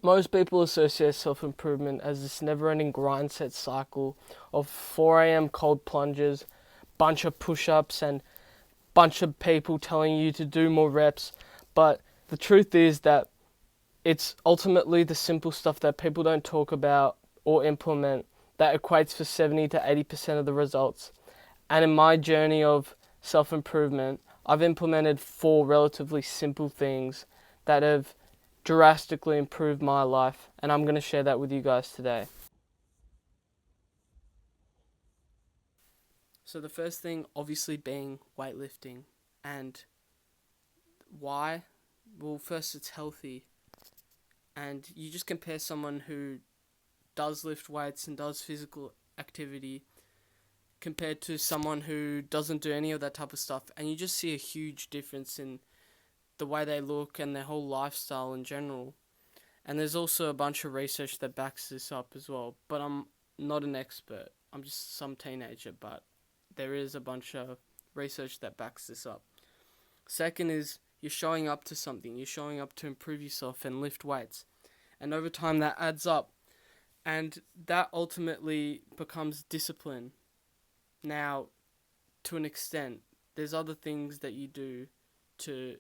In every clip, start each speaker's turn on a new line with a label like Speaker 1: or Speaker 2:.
Speaker 1: Most people associate self-improvement as this never-ending grind set cycle of 4 a.m. cold plunges, bunch of push-ups, and bunch of people telling you to do more reps. But the truth is that it's ultimately the simple stuff that people don't talk about or implement that equates for 70 to 80% of the results. And in my journey of self-improvement, I've implemented 4 relatively simple things that have drastically improved my life, and I'm going to share that with you guys today. So the first thing obviously being weightlifting. And why? Well, first, it's healthy. And you just compare someone who does lift weights and does physical activity compared to someone who doesn't do any of that type of stuff, and you just see a huge difference in the way they look and their whole lifestyle in general. And there's also a bunch of research that backs this up as well, but I'm not an expert. I'm just some teenager, but there is a bunch of research that backs this up. Second is you're showing up to something. You're showing up to improve yourself and lift weights. And over time that adds up. And that ultimately becomes discipline. Now, to an extent, there's other things that you do to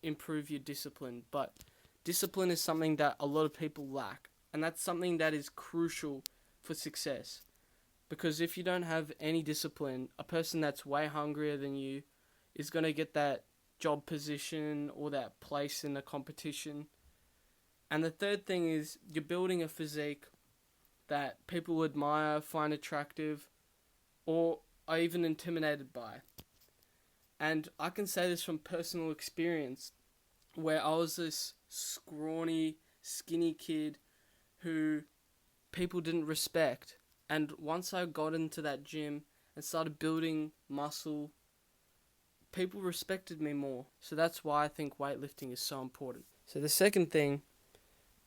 Speaker 1: improve your discipline, but discipline is something that a lot of people lack, and that's something that is crucial for success. Because if you don't have any discipline, a person that's way hungrier than you is going to get that job position or that place in a competition. And the third thing is you're building a physique that people admire, find attractive, or are even intimidated by. And I can say this from personal experience, where I was this scrawny, skinny kid who people didn't respect. And once I got into that gym and started building muscle, people respected me more. So that's why I think weightlifting is so important. So the second thing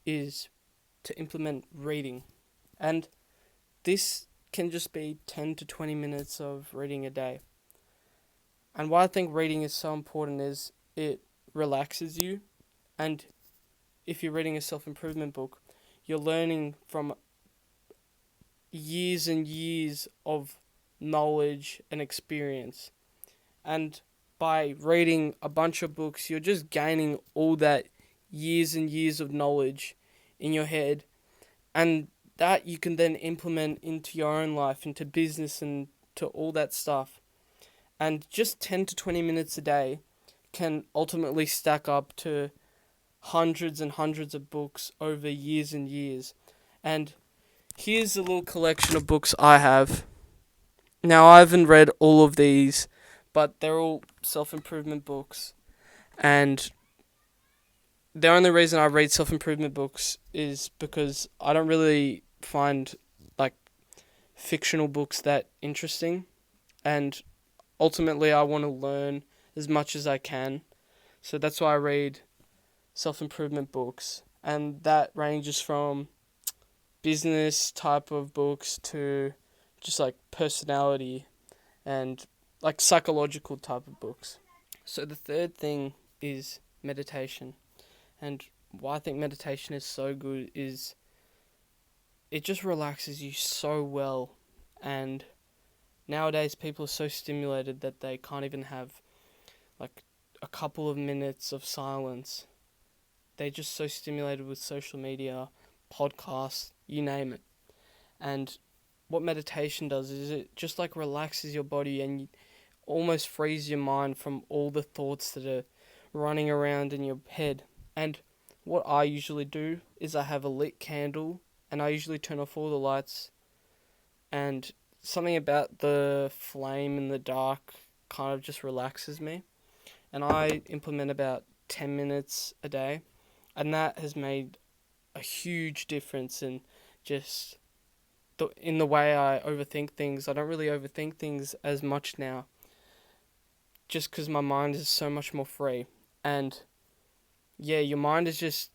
Speaker 1: is to implement reading. And this can just be 10 to 20 minutes of reading a day. And why I think reading is so important is it relaxes you. And if you're reading a self-improvement book, you're learning from years and years of knowledge and experience. And by reading a bunch of books, you're just gaining all that years and years of knowledge in your head. And that you can then implement into your own life, into business and to all that stuff. And just 10 to 20 minutes a day can ultimately stack up to hundreds and hundreds of books over years and years. And here's a little collection of books I have. Now, I haven't read all of these, but they're all self-improvement books. And the only reason I read self-improvement books is because I don't really find like fictional books that interesting. And ultimately, I want to learn as much as I can. So that's why I read self-improvement books. And that ranges from business type of books to just like personality and like psychological type of books. So the third thing is meditation. And why I think meditation is so good is it just relaxes you so well. And nowadays people are so stimulated that they can't even have like a couple of minutes of silence. They're just so stimulated with social media, podcasts, you name it. And what meditation does is it just like relaxes your body and almost frees your mind from all the thoughts that are running around in your head. And what I usually do is I have a lit candle and I usually turn off all the lights, and something about the flame in the dark kind of just relaxes me. And I implement about 10 minutes a day, and that has made a huge difference in just in the way I overthink things. I don't really overthink things as much now, just because my mind is so much more free. And yeah, your mind is just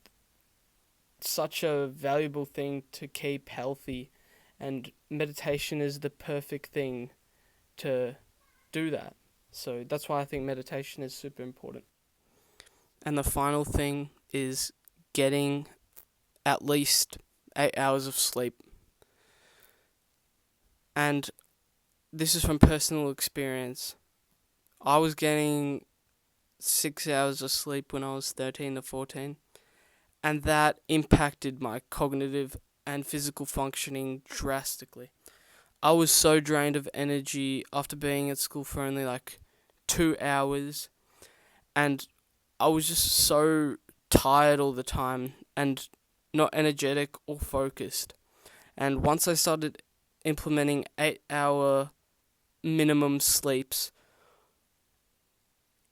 Speaker 1: such a valuable thing to keep healthy, and meditation is the perfect thing to do that. So that's why I think meditation is super important. And the final thing is getting at least 8 hours of sleep. And this is from personal experience. I was getting 6 hours of sleep when I was 13 to 14, and that impacted my cognitive and physical functioning drastically. I was so drained of energy after being at school for only like 2 hours, and I was just so tired all the time and not energetic or focused. And once I started implementing 8 hour minimum sleeps,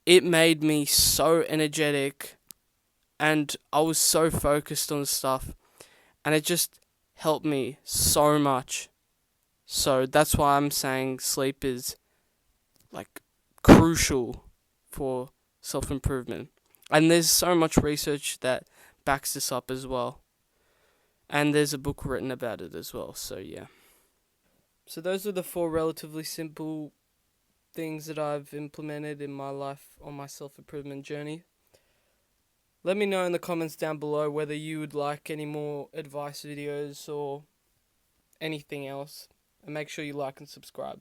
Speaker 1: it made me so energetic and I was so focused on stuff, and it just helped me so much. So that's why I'm saying sleep is like crucial for self improvement. And there's so much research that backs this up as well. And there's a book written about it as well. So yeah. So those are the four relatively simple things that I've implemented in my life on my self improvement journey. Let me know in the comments down below whether you would like any more advice videos or anything else. And make sure you like and subscribe.